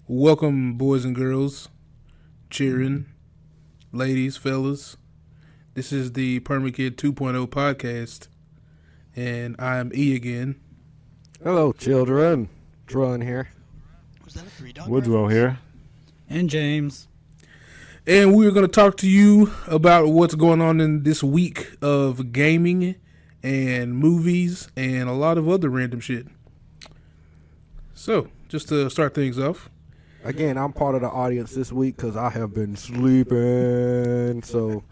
Welcome, boys and girls, cheering, ladies, fellas. This is the Permakid 2.0 podcast, and I'm E again. Hello, children. Drun here. Was that a three-dog Woodrow reference? here. And James. And we're going to talk to you about what's going on in this week of gaming and movies and a lot of other random shit. So, just to start things off. Again, I'm part of the audience this week because I have been sleeping. So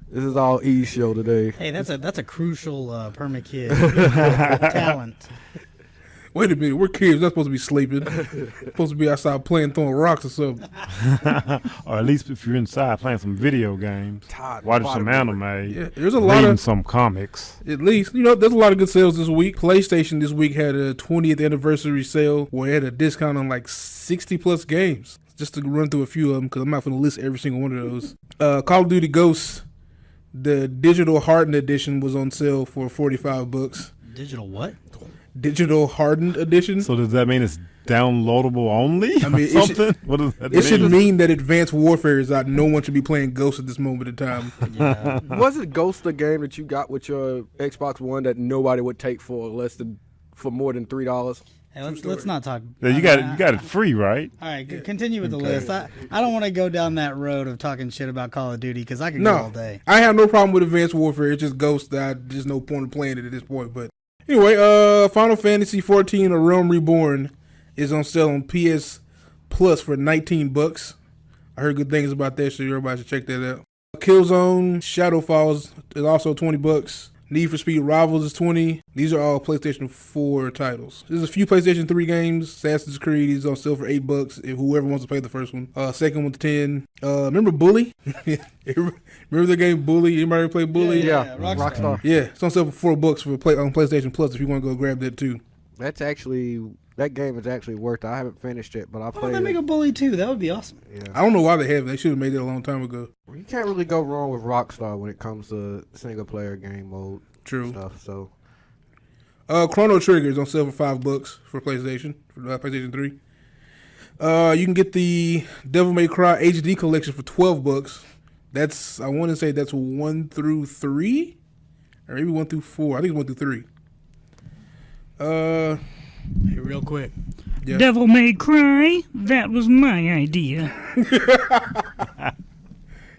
this is all E's show today. Hey, that's a crucial Permakid talent. Wait a minute, we're kids. We're not supposed to be sleeping. Supposed to be outside playing, throwing rocks or something. Or at least if you're inside playing some video games, watching some anime, Yeah, there's a lot reading of, some comics. at least, there's a lot of good sales this week. PlayStation this week had a 20th anniversary sale where it had a discount on like 60 plus games. Just to run through a few of them because I'm not going to list every single one of those. Call of Duty Ghosts, the digital hardened edition was on sale for $45. Digital what? Digital hardened edition. So does that mean it's downloadable only? I mean, or something? What does that It should mean? mean that Advanced Warfare is out. No one should be playing Ghosts at this moment in time. Yeah. Was it Ghost the game that you got with your Xbox One that nobody would take for more than $3? Hey, let's not talk. Yeah, you got it free, right? All right, continue with the list. I don't want to go down that road of talking shit about Call of Duty because I could go all No, day. I have no problem with Advanced Warfare. It's just Ghosts that there's no point in playing it at this point. But anyway, Final Fantasy 14: A Realm Reborn is on sale on PS Plus for $19. I heard good things about that, so everybody should check that out. Killzone Shadow Falls is also $20. Need for Speed Rivals is $20. These are all PlayStation 4 titles. There's a few PlayStation 3 games. Assassin's Creed is on sale for $8 if whoever wants to play the first one. Second one's $10. Remember Bully? Remember the game Bully? Anybody ever play Bully? Yeah, Rockstar. Rockstar. Yeah, it's on sale for $4 on PlayStation Plus if you want to go grab that too. That game is actually worth it. I haven't finished it, but I Why played don't they make it. a Bully too? That would be awesome. Yeah. I don't know why they haven't. They should have made it a long time ago. You can't really go wrong with Rockstar when it comes to single player game mode True. stuff. So Chrono Trigger is on sale for $5 for PlayStation, for PlayStation 3. You can get the Devil May Cry HD collection for $12. I want to say that's 1 through 3, or maybe 1 through 4. I think it's 1 through 3. Hey, real quick. Yeah. Devil May Cry, that was my idea.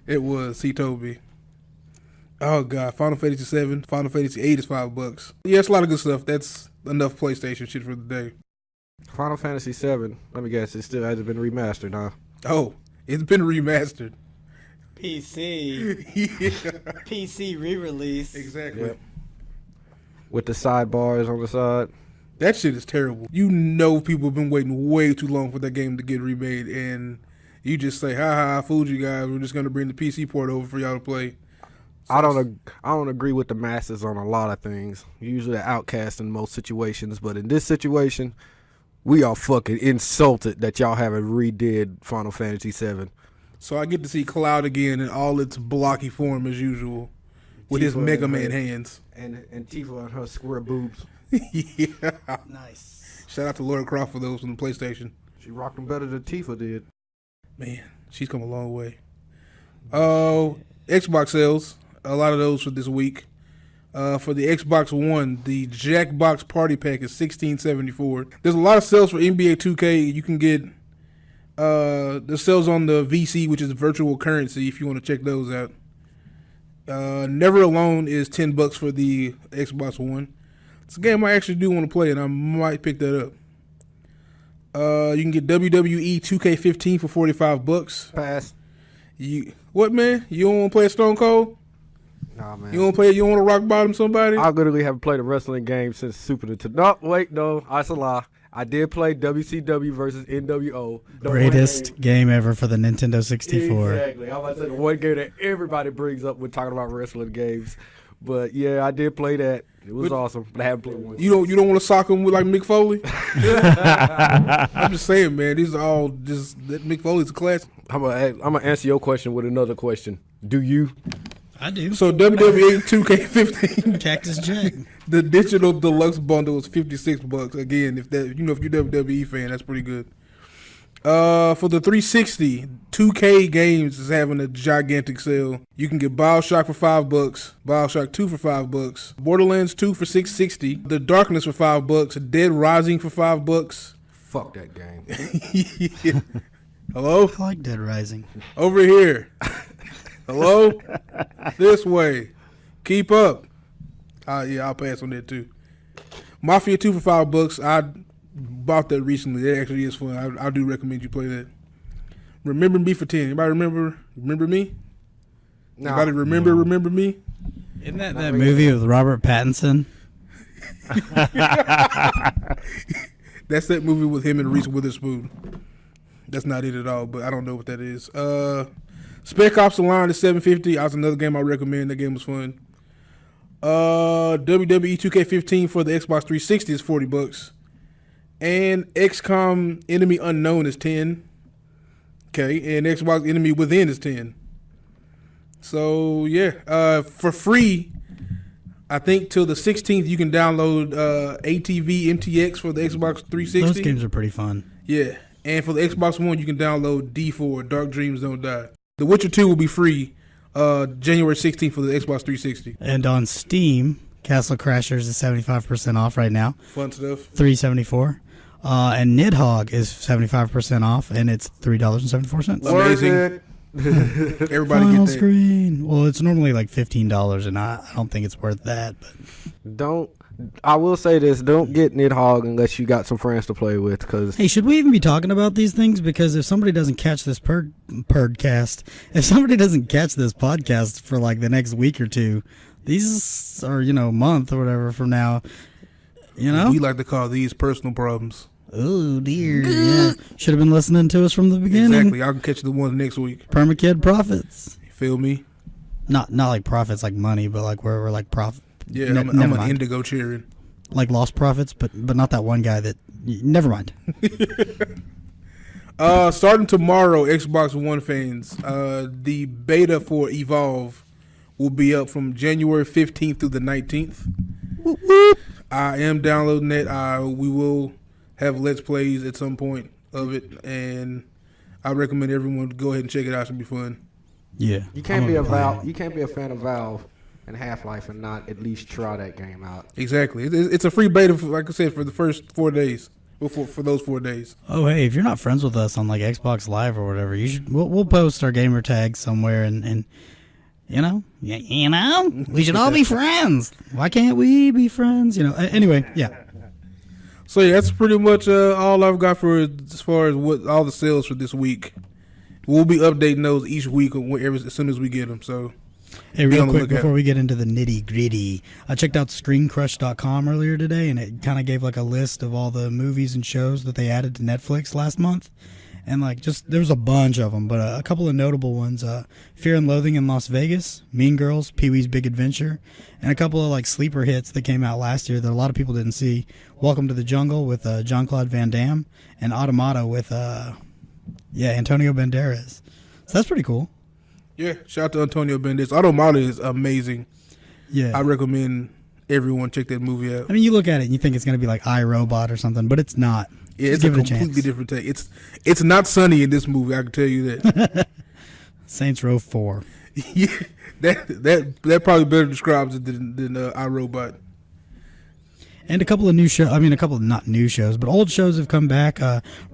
It was. He told me. Oh God, Final Fantasy 7, Final Fantasy 8 is $5. Yeah, it's a lot of good stuff. That's enough PlayStation shit for the day. Final Fantasy 7. Let me guess, it still hasn't been remastered, huh? Oh, it's been remastered. PC. Yeah, PC re-release. exactly. Yep. With the sidebars on the side. That shit is terrible. People have been waiting way too long for that game to get remade, and you just say, "Ha, I fooled you guys. We're just gonna bring the PC port over for y'all to play." So I don't agree with the masses on a lot of things. Usually outcast in most situations, but in this situation, we are fucking insulted that y'all haven't redid Final Fantasy 7. So I get to see Cloud again in all its blocky form as usual, with his Tifa Mega and Man her- hands. And Tifa and her square boobs. Yeah. Nice. Shout out to Laura Croft for those from the PlayStation. She rocked them better than Tifa did. Man, she's come a long way. Oh, Xbox sales. A lot of those for this week. For the Xbox One, the Jackbox Party Pack is $16.74. There's a lot of sales for NBA 2K. You can get the sales on the VC, which is virtual currency, if you want to check those out. Never Alone is $10 for the Xbox One. It's a game I actually do want to play, and I might pick that up. You can get WWE 2K15 for $45. Pass. What, man? You don't want to play a Stone Cold? Nah, man. You want to rock bottom somebody? I literally haven't played a wrestling game since Super Nintendo. No, wait, no, that's a lie. I did play WCW versus NWO. The Greatest game ever for the Nintendo 64. Exactly. I'm about to say the one game that everybody brings up when talking about wrestling games. But yeah, I did play that. It was awesome. But I haven't played one. You don't want to sock him with like Mick Foley? I'm just saying, man. These are all just Mick Foley's a classic. I'm gonna answer your question with another question. Do you? I do. So WWE 2K15, Cactus Jack. the digital deluxe bundle is $56. Again, if you're a WWE fan, that's pretty good. For the 360, 2K Games is having a gigantic sale. You can get BioShock for $5, BioShock 2 for $5, Borderlands 2 for $6.60, The Darkness for $5, Dead Rising for $5. Fuck that game. Yeah. Hello? I like Dead Rising. Over here. Hello? This way. Keep up. Yeah, I'll pass on that too. Mafia 2 for $5. I bought that recently. It actually is fun. I do recommend you play that. Remember Me for 10. Anybody remember me? No. Anybody remember me? Isn't that movie with Robert Pattinson? That's that movie with him and Reese Witherspoon. That's not it at all, but I don't know what that is. Spec Ops: The Line is $7.50. That's another game I recommend. That game was fun. WWE 2K15 for the Xbox 360 is $40. And XCOM Enemy Unknown is $10. Okay, and Xbox Enemy Within is $10. So yeah, for free, I think till the 16th you can download ATV MTX for the Xbox 360. Those games are pretty fun. Yeah, and for the Xbox One you can download D4 Dark Dreams Don't Die. The Witcher 2 will be free January 16th for the Xbox 360. And on Steam, Castle Crashers is 75% off right now. Fun stuff. $3.74. And Nidhogg is 75% off, and it's $3.74. Amazing. Everybody Final get that. screen. Well, it's normally like $15, and I don't think it's worth that. But I will say this: don't get Nidhogg unless you got some friends to play with. Because hey, should we even be talking about these things? Because if somebody doesn't catch this podcast, if somebody doesn't catch this podcast for like the next week or two, these are month or whatever from now. We like to call these personal problems. Oh dear, yeah. Should have been listening to us from the beginning. Exactly. I can catch the ones next week. Permakid profits. You feel me? Not like profits like money, but like where we're like profit. Yeah, I'm an indigo cheering. Like lost profits, but not that one guy that. Never mind. Starting tomorrow, Xbox One fans, the beta for Evolve will be up from January 15th through the 19th. Whoop, whoop. I am downloading it. We will have Let's Plays at some point of it, and I recommend everyone go ahead and check it out. It should be fun. Yeah, you can't be a fan of Valve and Half-Life and not at least try that game out. Exactly. It's a free beta, like I said, for the first 4 days. For those 4 days. Oh, hey, if you're not friends with us on like Xbox Live or whatever, you should. We'll post our gamer tags somewhere, and we should all be friends. Why can't we be friends? Anyway, yeah. So yeah, that's pretty much all I've got for as far as what all the sales for this week. We'll be updating those each week as soon as we get them. So, hey, real quick before we get into the nitty gritty, I checked out ScreenCrush.com earlier today, and it kind of gave like a list of all the movies and shows that they added to Netflix last month. And like there was a bunch of them, but a couple of notable ones: Fear and Loathing in Las Vegas, Mean Girls, Pee-wee's Big Adventure, and a couple of like sleeper hits that came out last year that a lot of people didn't see. Welcome to the Jungle with Jean-Claude Van Damme, and Automata with Antonio Banderas. So that's pretty cool. Yeah, shout out to Antonio Banderas. Automata is amazing. Yeah, I recommend everyone check that movie out. I mean, you look at it and you think it's going to be like iRobot or something, but it's not. Yeah, it's a completely different take. It's not Sunny in this movie. I can tell you that. Saints Row 4. Yeah, that probably better describes it than iRobot. And a couple of new shows. I mean, a couple of not new shows, but old shows have come back.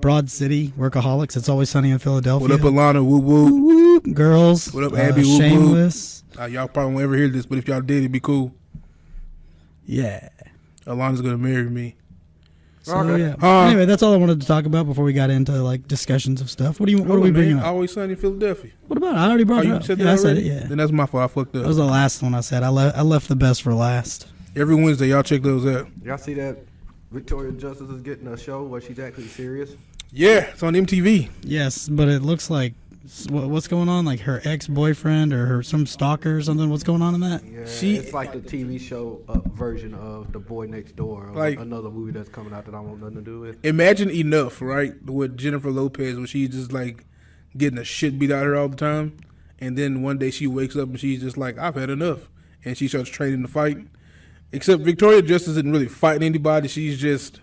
Broad City, Workaholics, It's Always Sunny in Philadelphia. What up, Alana? Woo woo. Woo woo. Girls. What up, Abby? Woo Shameless. Y'all probably won't ever hear this, but if y'all did, it'd be cool. Yeah. Alana's gonna marry me. So yeah. Anyway, that's all I wanted to talk about before we got into like discussions of stuff. What are we bringing up? Always Sunny in Philadelphia. What about it? I already brought it up. Said that I already? said it. Yeah. Then that's my fault. I fucked up. That was the last one I said. I left the best for last. Every Wednesday, y'all check those out. Y'all see that Victoria Justice is getting a show where she's actually serious? Yeah, it's on MTV. Yes, but it looks like what's going on? Like her ex-boyfriend or some stalker or something? What's going on in that? Yeah, it's like the TV show version of The Boy Next Door, like another movie that's coming out that I want nothing to do with. Imagine Enough, right? With Jennifer Lopez, where she's just like getting the shit beat out of her all the time, and then one day she wakes up and she's just like, I've had enough, and she starts training to fight. Except Victoria Justice isn't really fighting anybody. She's just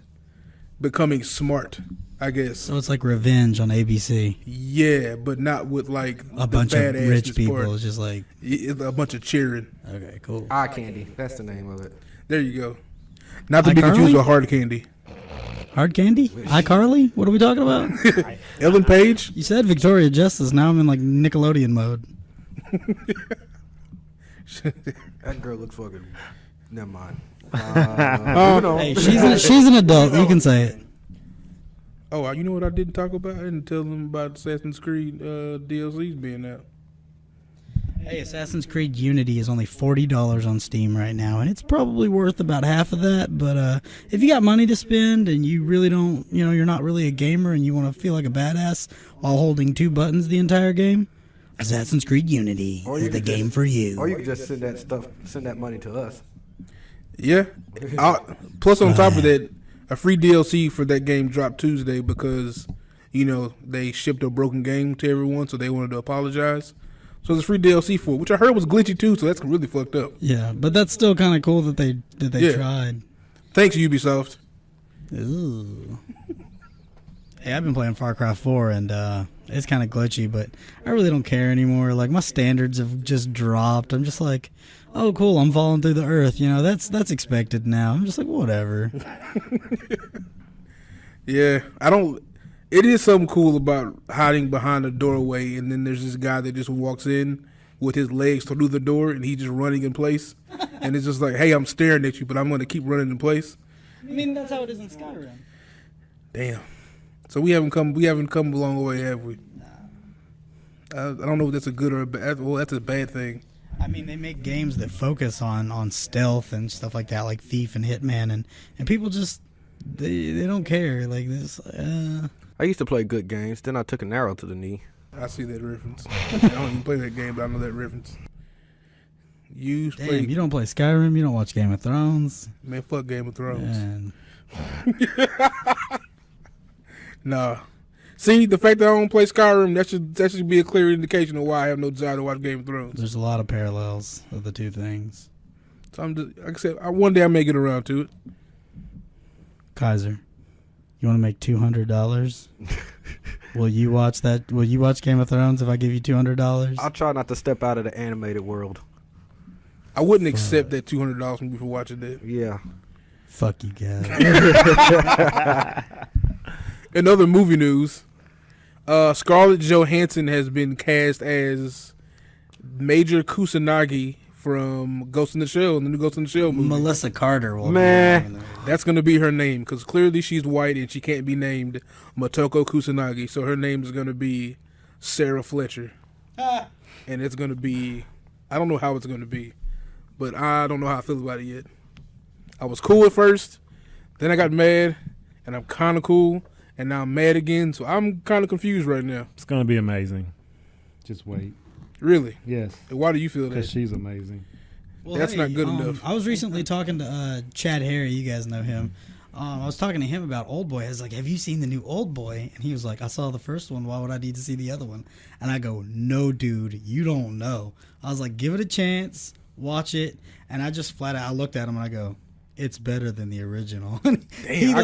becoming smart. I guess. So it's like Revenge on ABC. Yeah, but not with like A bunch of rich people. Part. It's just like It's a bunch of cheering. okay, cool. Eye candy. That's the name of it. There you go. Not to be iCarly? confused with Hard Candy. Hard Candy? iCarly? What are we talking about? Ellen Page. You said Victoria Justice. Now I'm in like Nickelodeon mode. That girl looks fucking. Never mind. Hey, she's an adult. You can say it. Oh, you know what I didn't talk about? I didn't tell them about Assassin's Creed DLCs being out. Hey, Assassin's Creed Unity is only $40 on Steam right now, and it's probably worth about half of that. But if you got money to spend and you really don't, you're not really a gamer and you want to feel like a badass while holding 2 buttons the entire game, Assassin's Creed Unity is the game for you. Or you can just send that money to us. Yeah. Plus, on top of that, a free DLC for that game dropped Tuesday because, they shipped a broken game to everyone, so they wanted to apologize. So there's free DLC for it, which I heard was glitchy too, so that's really fucked up. Yeah, but that's still kind of cool that they tried. Thanks, Ubisoft. Ooh. Hey, I've been playing Far Cry 4, and it's kind of glitchy, but I really don't care anymore. Like, my standards have just dropped. I'm just like, oh, cool, I'm falling through the earth. That's expected now. I'm just like, whatever. Yeah, it is something cool about hiding behind a doorway, and then there's this guy that just walks in with his legs through the door, and he's just running in place. And it's just like, hey, I'm staring at you, but I'm going to keep running in place. I mean, that's how it is in Skyrim. Damn. So we haven't come a long way, have we? I don't know if that's a good or a bad. Well, that's a bad thing. I mean, they make games that focus on stealth and stuff like that, like Thief and Hitman, and people just they don't care like this. I used to play good games. Then I took an arrow to the knee. I see that reference. I don't even play that game, but I know that reference. You don't play Skyrim. You don't watch Game of Thrones. Man, fuck Game of Thrones. Man. Nah. See, the fact that I don't play Skyrim, that should be a clear indication of why I have no desire to watch Game of Thrones. There's a lot of parallels of the two things. So I'm just, like I said, one day I may get around to it. Kaiser, you want to make $200? Will you watch that? Will you watch Game of Thrones if I give you $200? I'll try not to step out of the animated world. I wouldn't accept that $200 from you for watching that. Yeah. Fuck you guys. In other movie news, Scarlett Johansson has been cast as Major Kusanagi from Ghost in the Shell, the new Ghost in the Shell movie. Melissa Carter will Man. be That's going to be her name, because clearly she's white and she can't be named Motoko Kusanagi, so her name is going to be Sarah Fletcher. And it's going to be, I don't know how it's going to be, but I don't know how I feel about it yet. I was cool at first, then I got mad, and I'm kind of cool, and now I'm mad again, so I'm kind of confused right now. It's going to be amazing. Just wait. Really? Yes. And why do you feel that? Because she's amazing. Well, That's not good enough. I was recently talking to Chad Harry. You guys know him. I was talking to him about Old Boy. I was like, have you seen the new Old Boy? And he was like, I saw the first one. Why would I need to see the other one? And I go, no, dude, you don't know. I was like, give it a chance. Watch it. And I just flat out, I looked at him and I go, it's better than the original. He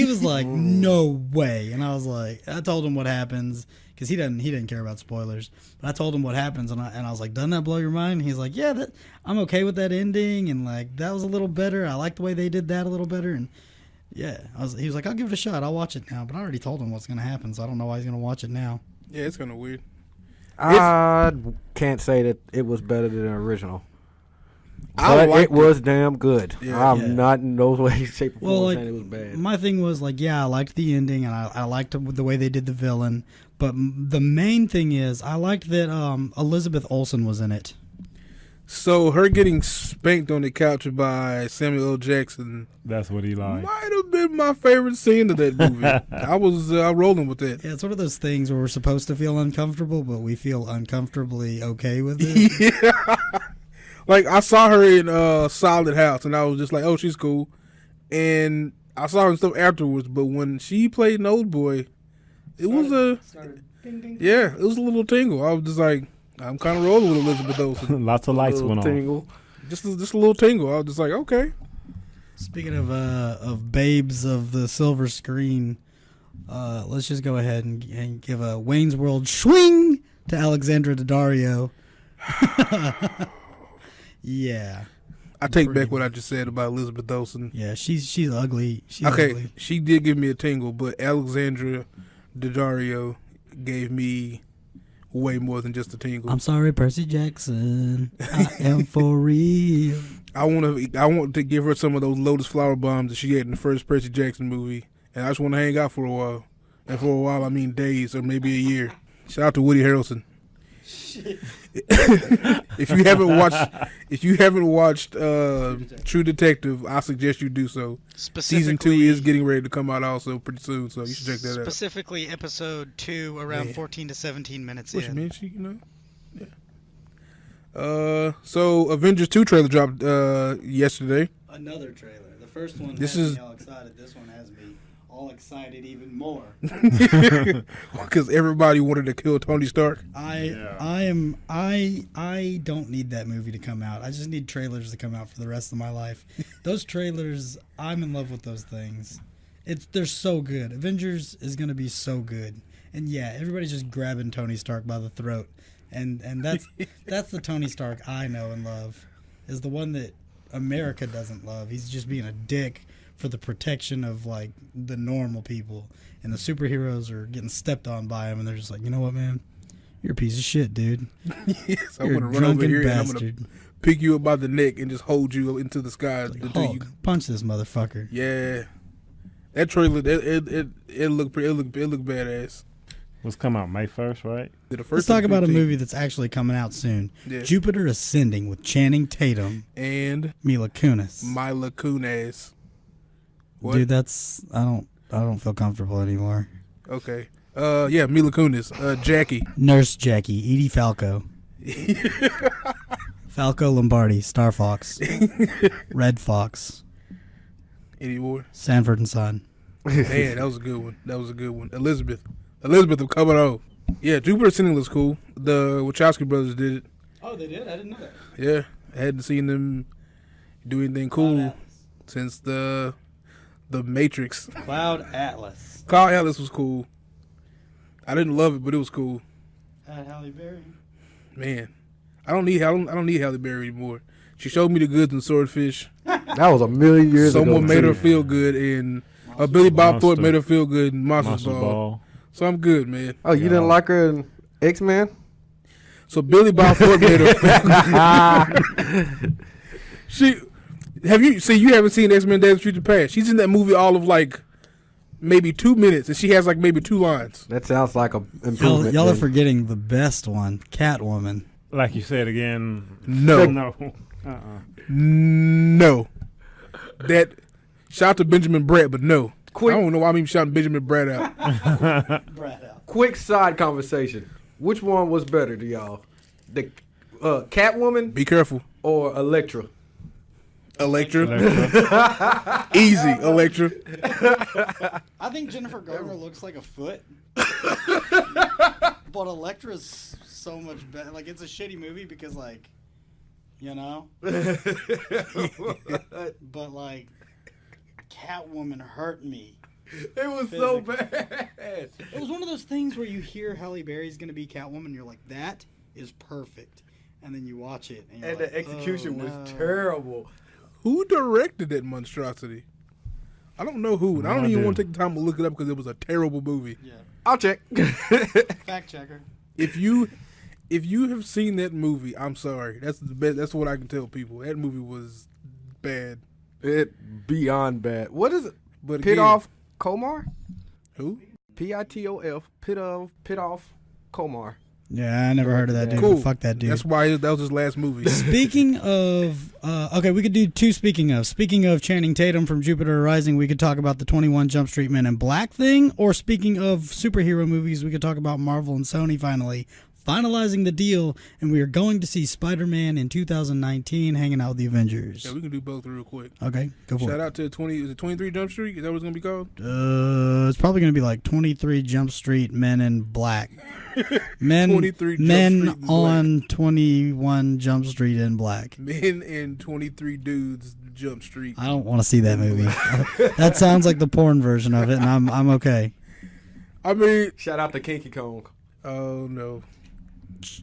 was like, no way. And I was like, I told him what happens. Because he didn't care about spoilers. But I told him what happens, and I was like, doesn't that blow your mind? And he's like, yeah, I'm okay with that ending, and like that was a little better. I like the way they did that a little better, and yeah, he was like, I'll give it a shot. I'll watch it now. But I already told him what's going to happen, so I don't know why he's going to watch it now. Yeah, it's kind of weird. I can't say that it was better than the original. I But it was damn good. Yeah. I'm not in no way, shape, or form like, saying it was bad. my thing was like, yeah, I liked the ending, and I liked the way they did the villain. But the main thing is, I liked that Elizabeth Olsen was in it. So her getting spanked on the couch by Samuel L. Jackson. That's what he liked. Might have been my favorite scene of that movie. I was rolling with that. Yeah, it's one of those things where we're supposed to feel uncomfortable, but we feel uncomfortably okay with it. Yeah. Like, I saw her in Solid House, and I was just like, oh, she's cool. And I saw her and stuff afterwards, but when she played an Old Boy, it was a little tingle. I was just like, I'm kind of rolling with Elizabeth Olsen. Lots of lights went on. Just a little tingle. I was just like, okay. Speaking of babes of the silver screen, let's just go ahead and give a Wayne's World swing to Alexandra Daddario. Yeah. I take back what I just said about Elizabeth Olsen. Yeah, she's ugly. She's Okay, ugly. she did give me a tingle, but Alexandra Daddario gave me way more than just a tingle. I'm sorry, Percy Jackson. I am for real. I want to give her some of those Lotus Flower bombs that she had in the first Percy Jackson movie, and I just want to hang out for a while. And for a while, I mean days or maybe a year. Shout out to Woody Harrelson. if you haven't watched True Detective, I suggest you do so. Season 2 is getting ready to come out also pretty soon, so you should check that out. Specifically, episode 2, around 14 to 17 minutes What in. you mean, yeah. So Avengers 2 trailer dropped yesterday. Another trailer. The first one This had is- me all excited. This one has me all excited even more. Because everybody wanted to kill Tony Stark. I don't need that movie to come out. I just need trailers to come out for the rest of my life. Those trailers, I'm in love with those things. They're so good. Avengers is gonna be so good. And yeah, everybody's just grabbing Tony Stark by the throat. And that's the Tony Stark I know and love. Is the one that America doesn't love. He's just being a dick for the protection of like the normal people, and the superheroes are getting stepped on by him, and they're just like, you know what, man, you're a piece of shit, dude. Yes, I'm You're gonna a run over drunken here bastard. and I'm gonna pick you up by the neck and just hold you into the sky Like, until Hulk, you. punch this motherfucker. Yeah, that trailer it looked badass. Let's come out May 1st, right? Let's talk about a movie that's actually coming out soon. Yeah. Jupiter Ascending with Channing Tatum, and Mila Kunis. Mila Kunis. What? Dude, I don't feel comfortable anymore. Okay. Yeah, Mila Kunis. Jackie. Nurse Jackie, Edie Falco. Falco Lombardi, Star Fox. Red Fox. Any more? Sanford and Son. Man, that was a good one. Elizabeth of coming on. Yeah, Jupiter Ascending looks cool. The Wachowski brothers did it. Oh, they did? I didn't know that. Yeah, I hadn't seen them do anything cool since the Matrix. Cloud Atlas. Cloud Atlas was cool. I didn't love it, but it was cool. Halle Berry. Man, I don't need Halle Berry anymore. She showed me the goods in Swordfish. That was a million years ago. Someone made her too. feel good in Billy Bob Monster. Thornton made her feel good in Monsters Monster Ball. Ball. So I'm good, man. Oh, you didn't like her in X-Men? So Billy Bob Thornton made her feel good. You haven't seen X-Men Days of Future Past. She's in that movie all of like maybe 2 minutes, and she has like maybe 2 lines. That sounds like a improvement. Y'all are then. forgetting the best one, Catwoman. Like you said again. No. No. No. That shout out to Benjamin Bratt, but no. Quick. I don't know why I'm even shouting Benjamin Bratt out. Quick side conversation. Which one was better to y'all? The Catwoman Be careful. or Elektra? Electra. Easy, Electra. I think Jennifer Garner looks like a foot. But Elektra's so much better. Like, it's a shitty movie because, like, you know? But, like, Catwoman hurt me. It was so bad. It was one of those things where you hear Halle Berry's going to be Catwoman, and you're like, that is perfect. And then you watch it, and, you're And like, the execution oh, was no. terrible. Who directed that monstrosity? I don't know who. And I don't even idea. want to take the time to look it up because it was a terrible movie. Yeah. I'll check. Fact checker. If you have seen that movie, I'm sorry. That's the best. That's what I can tell people. That movie was bad. It beyond bad. What is it? But Pit again, off Komar? who? Pitof. Pit off Komar. Yeah, I never heard of that dude. Cool. But fuck that dude. That's why that was his last movie. Speaking of, okay, we could do two. Speaking of Channing Tatum from Jupiter Rising, we could talk about the 21 Jump Street Men in Black thing. Or speaking of superhero movies, we could talk about Marvel and Sony finalizing the deal, and we are going to see Spider-Man in 2019 hanging out with the Avengers. Yeah, we can do both real quick. Okay, go for Shout it. out to 23 Jump Street. Is that what it's gonna be called? It's probably going to be like 23 Jump Street Men in Black. 23 Jump men Street in on 21 Jump Street in Black. Men and 23 dudes Jump Street. I don't want to see that movie. That sounds like the porn version of it, and I'm okay. I mean, Shout out to Kinky Kong. oh no,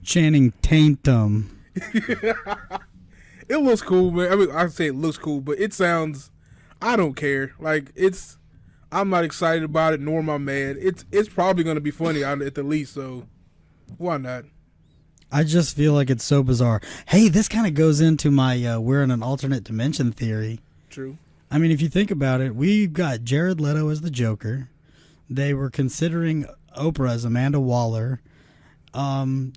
Channing Tatum. it looks cool, man. I mean, I say it looks cool, but it sounds. I don't care. Like it's. I'm not excited about it, nor am I mad. It's probably gonna be funny at the least. So why not? I just feel like it's so bizarre. Hey, this kind of goes into my we're in an alternate dimension theory. True. I mean, if you think about it, we've got Jared Leto as the Joker. They were considering Oprah as Amanda Waller.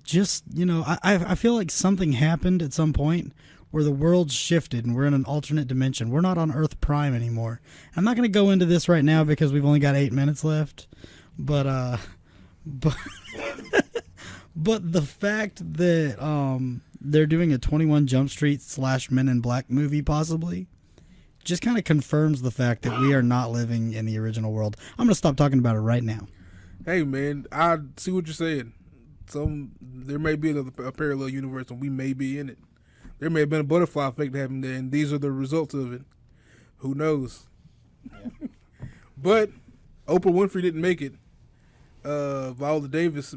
Just, you know, I feel like something happened at some point where the world shifted and we're in an alternate dimension. We're not on Earth Prime anymore. I'm not going to go into this right now because we've only got 8 minutes left. But but the fact that they're doing a 21 Jump Street / Men in Black movie possibly just kind of confirms the fact that we are not living in the original world. I'm going to stop talking about it right now. Hey man, I see what you're saying. There may be a parallel universe and we may be in it. There may have been a butterfly effect happening there, and these are the results of it. Who knows? Yeah. But Oprah Winfrey didn't make it. Viola Davis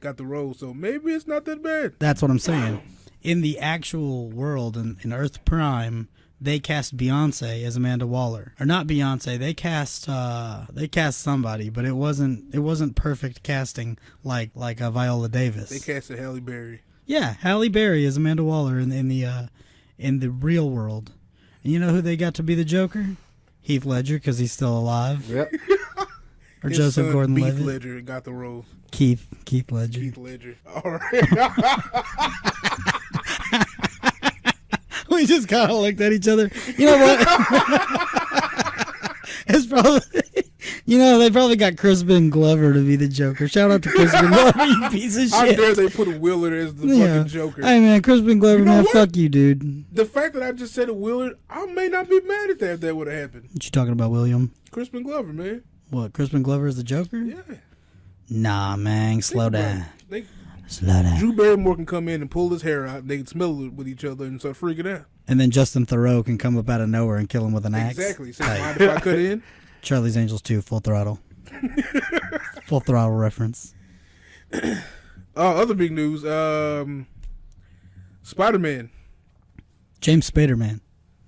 got the role, so maybe it's not that bad. That's what I'm saying. In the actual world, in Earth Prime, they cast Beyonce as Amanda Waller, or not Beyonce. They cast somebody, but it wasn't perfect casting like a Viola Davis. They casted Halle Berry. Yeah, Halle Berry is Amanda Waller in the real world. And you know who they got to be the Joker? Heath Ledger, because he's still alive. Yep. Or His Joseph son, Gordon-Levitt. Heath Ledger got the role. Keith Ledger. Heath Ledger. All right. We just kind of looked at each other. You know what? It's probably, you know, they probably got Crispin Glover to be the Joker. Shout out to Crispin Glover, you piece of How shit. dare they put a Willard as the fucking Joker? Hey man, Crispin Glover, You know man, what? fuck you, dude. The fact that I just said a Willard, I may not be mad at that if that would have happened. What you talking about, William? Crispin Glover, man. What, Crispin Glover is the Joker? Yeah. Nah, man, slow down. Slow down. Drew Barrymore can come in and pull his hair out, and they can smell it with each other and start freaking out. And then Justin Theroux can come up out of nowhere and kill him with an axe. Exactly. So Hey. mind if I cut in? Charlie's Angels 2, full throttle. Full throttle reference. Other big news, Spider-Man. James Spaderman.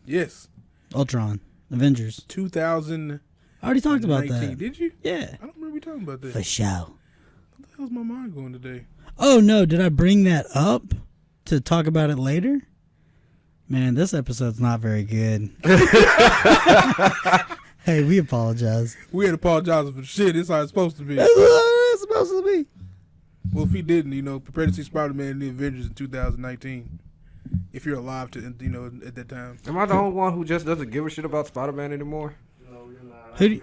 Yes. Ultron. Avengers. 2019. I already talked about that. Did you? Yeah. I don't remember you talking about that. For sure. What the hell's my mind going today? Oh, no. Did I bring that up to talk about it later? Man, this episode's not very good. Hey, we apologize. We had apologizing for shit. It's how it's supposed to be. That's what it's supposed to be. Well, if he didn't, prepare to see Spider-Man in the Avengers in 2019. If you're alive to, at that time. Am I the only one who just doesn't give a shit about Spider-Man anymore? No, you're not. Who do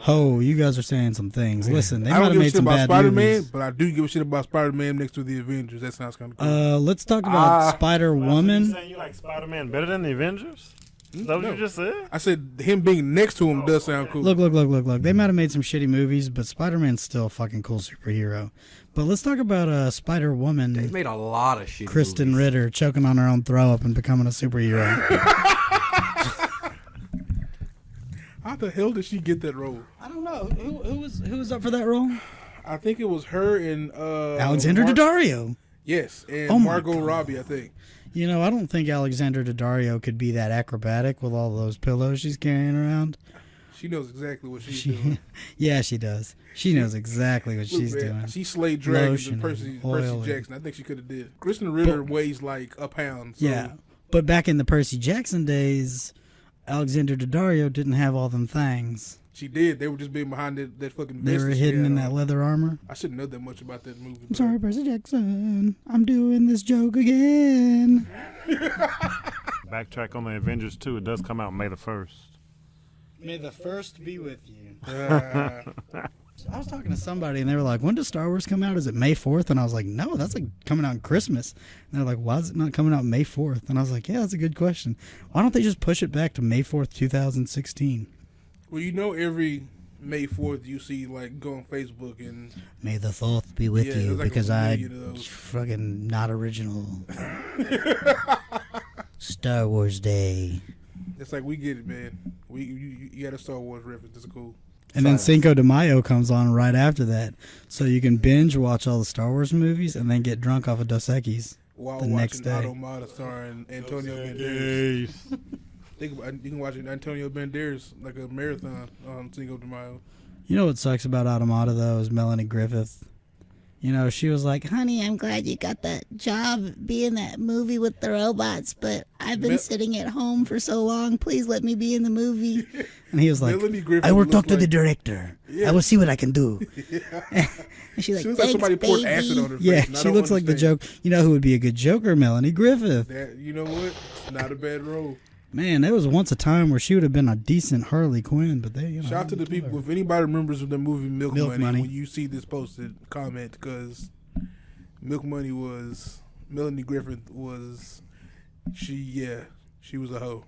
Oh, you guys are saying some things. Listen, they I might don't have give a made shit some about bad Spider-Man, movies. but I do give a shit about Spider-Man next to the Avengers. That sounds kind of cool. Let's talk about You Spider-Woman. saying you like Spider-Man better than the Avengers? Is that what you just said? I said him being next to him does sound cool. Look. They might have made some shitty movies, but Spider-Man's still a fucking cool superhero. But let's talk about Spider-Woman. They made a lot of shit. Kristen movies. Ritter choking on her own throw up and becoming a superhero. How the hell did she get that role? I don't know. Who was up for that role? I think it was her and Alexander Daddario. Yes, and Oh my Margot God. Robbie, I think. You know, I don't think Alexander Daddario could be that acrobatic with all those pillows she's carrying around. She knows exactly what she's doing. Yeah, she does. She knows exactly what Look, she's man, doing. She slayed dragons Lotion and Percy and oil and- Jackson. I think she could have did. Kristen Ritter weighs like a pound. So Yeah, but back in the Percy Jackson days, Alexander Daddario didn't have all them things. she did. They were just being behind that fucking vest. They were that she hidden had in on. that leather armor. I shouldn't know that much about that movie. I'm sorry, Percy Jackson. I'm doing this joke again. Backtrack on the Avengers 2. It does come out May the 1st. May the first be with you. I was talking to somebody and they were like, when does Star Wars come out? Is it May 4th? And I was like, no, that's like coming out on Christmas. And they're like, why is it not coming out May 4th? And I was like, yeah, that's a good question. Why don't they just push it back to May 4th, 2016? Well, every May 4th you see like go on Facebook and May the 4th be with Yeah, you there's like because a I million of those. fucking not original. Star Wars Day. it's like we get it, man. You got a Star Wars reference. It's cool. And then Cinco de Mayo comes on right after that. So you can binge watch all the Star Wars movies and then get drunk off of Dos Equis While the next day. Automata starring Antonio Banderas. You can watch Antonio Banderas like a marathon on Cinco de Mayo. You know what sucks about Automata, though, is Melanie Griffith. You know, she was like, honey, I'm glad you got that job being that movie with the robots, but I've been sitting at home for so long. Please let me be in the movie. And he was like, I will talk to the director. Yeah. I will see what I can do. And she's like, she looks like somebody poured acid on her face. Yeah, she looks like the joke. You know who would be a good Joker? Melanie Griffith. You know what? It's not a bad role. Man, there was once a time where she would have been a decent Harley Quinn, but they, shout out to the people. If anybody remembers of the movie Milk Money, when you see this posted, comment, because Milk Money was Melanie Griffith was she was a hoe,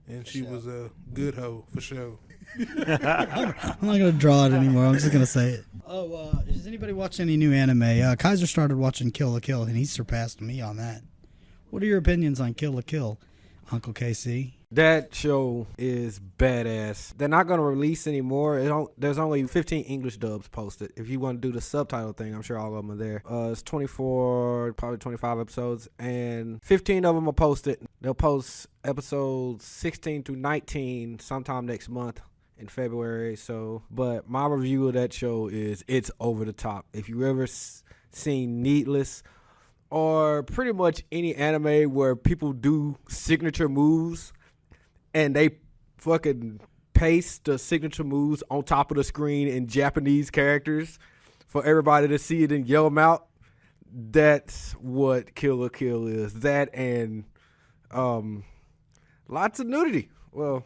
and she was a good hoe for sure. I'm not gonna draw it anymore. I'm just gonna say it. Has anybody watched any new anime? Kaiser started watching Kill la Kill, and he surpassed me on that. What are your opinions on Kill la Kill, Uncle KC? That show is badass. They're not going to release anymore. There's only 15 English dubs posted. If you want to do the subtitle thing, I'm sure all of them are there. It's 24, probably 25 episodes, and 15 of them are posted. They'll post episodes 16 through 19 sometime next month in February. But my review of that show is it's over the top. If you ever seen Needless, or pretty much any anime where people do signature moves and they fucking paste the signature moves on top of the screen in Japanese characters for everybody to see it and yell them out, that's what Kill la Kill is. That and lots of nudity. Well,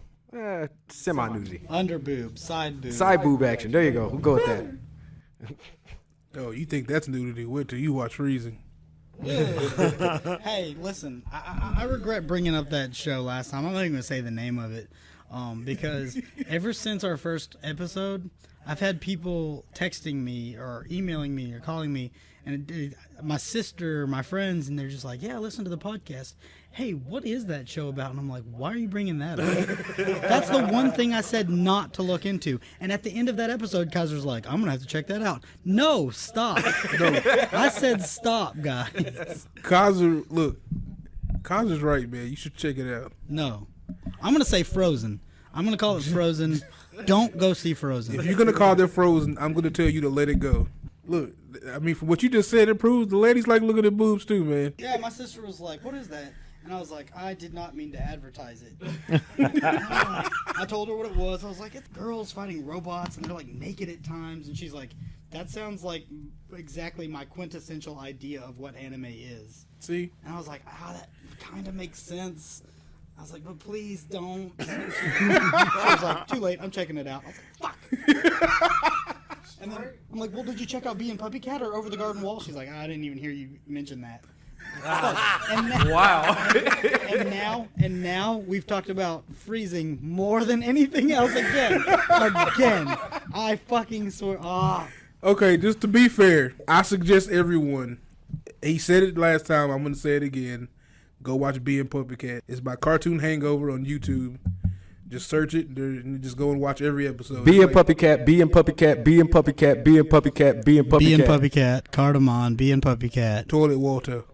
semi-nudity. Under boob, side boob. Side boob action. There you go. We'll go with that. Oh, you think that's nudity? Wait till you watch Freezing. Hey, listen, I regret bringing up that show last time. I'm not even going to say the name of it because ever since our first episode, I've had people texting me or emailing me or calling me, and my sister, my friends, and they're just like, yeah, listen to the podcast. Hey, what is that show about? And I'm like, why are you bringing that up? That's the one thing I said not to look into. And at the end of that episode, Kaiser's like, I'm going to have to check that out. No, stop. No. I said stop, guys. Kaiser's right, man. You should check it out. No. I'm going to say Frozen. I'm going to call it Frozen. Don't go see Frozen. If you're going to call it Frozen, I'm going to tell you to let it go. Look, I mean, from what you just said, it proves the ladies like looking at boobs too, man. Yeah, my sister was like, what is that? And I was like, I did not mean to advertise it. I told her what it was. I was like, it's girls fighting robots, and they're like naked at times. And she's like, that sounds like exactly my quintessential idea of what anime is. See? And I was like, that kind of makes sense. I was like, but please don't. She was like, too late. I'm checking it out. I was like, fuck. And then I'm like, well, did you check out Bee and Puppy Cat or Over the Garden Wall? She's like, I didn't even hear you mention that. Wow. And now we've talked about Freezing more than anything else again. I fucking swear. Okay, just to be fair, I suggest everyone, he said it last time, I'm going to say it again, go watch Bee and Puppy Cat. It's by Cartoon Hangover on YouTube. Just search it and just go and watch every episode. Bee and Puppy Cat, Bee and Puppy Cat, Bee and Puppy Cat, Bee and Puppy Cat, Bee and Puppy Cat. Bee and Puppy Cat, Cardamom, Bee and Puppy Cat. Toilet water.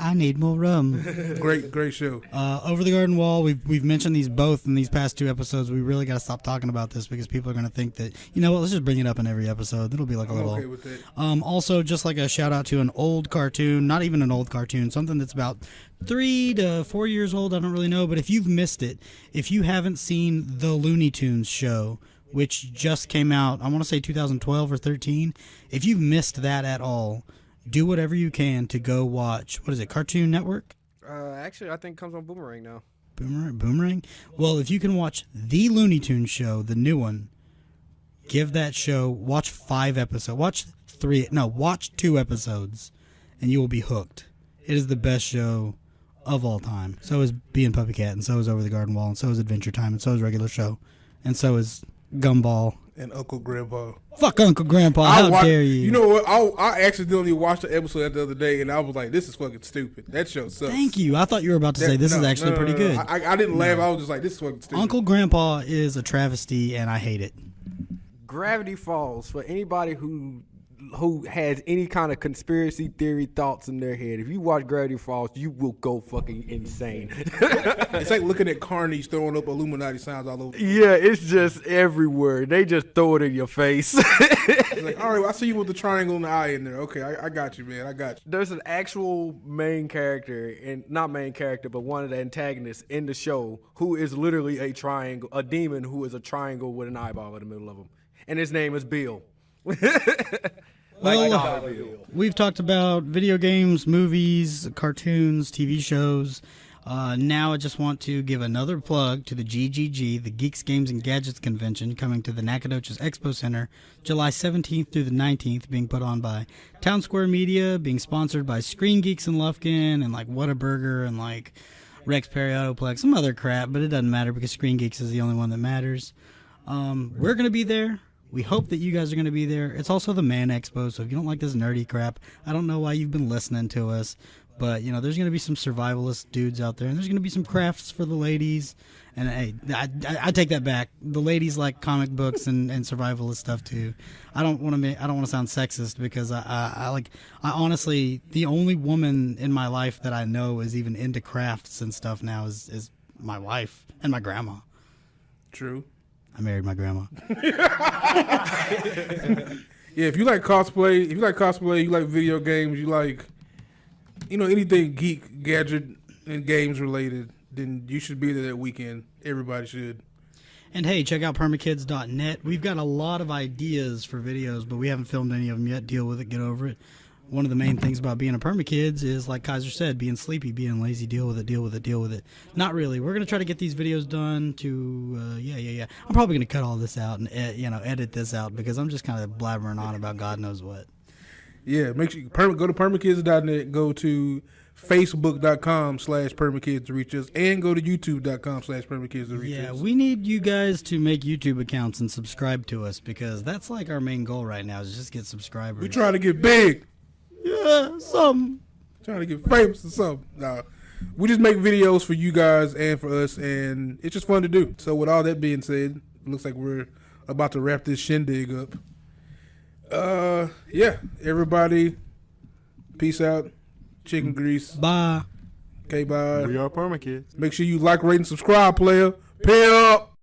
I need more rum. Great show. Over the Garden Wall, we've mentioned these both in these past two episodes. We really got to stop talking about this because people are going to think that, you know what, let's just bring it up in every episode. It'll be like a little. Okay with that. Also, just like a shout out to an old cartoon, not even an old cartoon, something that's about 3 to 4 years old. I don't really know, but if you've missed it, if you haven't seen the Looney Tunes show, which just came out, I want to say 2012 or 13, if you've missed that at all, do whatever you can to go watch. What is it, Cartoon Network? Actually, I think it comes on Boomerang now. Boomerang? Well, if you can watch the Looney Tunes show, the new one, give that show, watch 5 episodes. Watch 2 episodes, and you will be hooked. It is the best show of all time. So is Bee and Puppy Cat, and so is Over the Garden Wall, and so is Adventure Time, and so is Regular Show, and so is Gumball. And Uncle Grandpa. Fuck Uncle Grandpa. How dare you? You know what? I accidentally watched the episode the other day, and I was like, this is fucking stupid. That show sucks. Thank you. I thought you were about to say this is actually pretty good. I didn't laugh. I was just like, this is fucking stupid. Uncle Grandpa is a travesty, and I hate it. Gravity Falls, for anybody who has any kind of conspiracy theory thoughts in their head, if you watch Gravity Falls, you will go fucking insane. It's like looking at carnies throwing up Illuminati signs all over. Yeah, it's just everywhere. They just throw it in your face. It's like, all right, well, I see you with the triangle and the eye in there. Okay, I got you, man. I got you. There's an actual main character, and not main character, but one of the antagonists in the show who is literally a triangle, a demon who is a triangle with an eyeball in the middle of him. And his name is Bill. We've talked about video games, movies, cartoons, TV shows. Now I just want to give another plug to the GGG, the Geeks, Games, and Gadgets Convention, coming to the Nacogdoches Expo Center July 17th through the 19th, being put on by Town Square Media, being sponsored by Screen Geeks and Lufkin, and like Whataburger, and like Rex Perry Autoplex, some other crap, but it doesn't matter because Screen Geeks is the only one that matters. We're going to be there. We hope that you guys are going to be there. It's also the Man Expo, so if you don't like this nerdy crap, I don't know why you've been listening to us. But, you know, there's going to be some survivalist dudes out there, and there's going to be some crafts for the ladies. And, hey, I take that back. The ladies like comic books and survivalist stuff, too. I don't want to sound sexist because I honestly, the only woman in my life that I know is even into crafts and stuff now is my wife and my grandma. True. I married my grandma. Yeah, if you like cosplay, you like video games, you like, you know, anything geek, gadget, and games related, then you should be there that weekend. Everybody should. And hey, check out permakids.net. We've got a lot of ideas for videos, but we haven't filmed any of them yet. Deal with it. Get over it. One of the main things about being a Permakids is, like Kaiser said, being sleepy, being lazy. Deal with it. Not really. We're going to try to get these videos done to, yeah. I'm probably going to cut all this out and, edit this out because I'm just kind of blabbering on about God knows what. Yeah, make sure you go to permakids.net, go to facebook.com/permakids to reach us, and go to youtube.com/permakids to reach us. Yeah, we need you guys to make YouTube accounts and subscribe to us because that's like our main goal right now is just get subscribers. We trying to get big. Yeah, something. Trying to get famous or something. Nah, we just make videos for you guys and for us, and it's just fun to do. So with all that being said, it looks like we're about to wrap this shindig up. Yeah, everybody, peace out. Chicken grease. Bye. Okay, bye. We are Permakids. Make sure you like, rate, and subscribe, player. Pay up.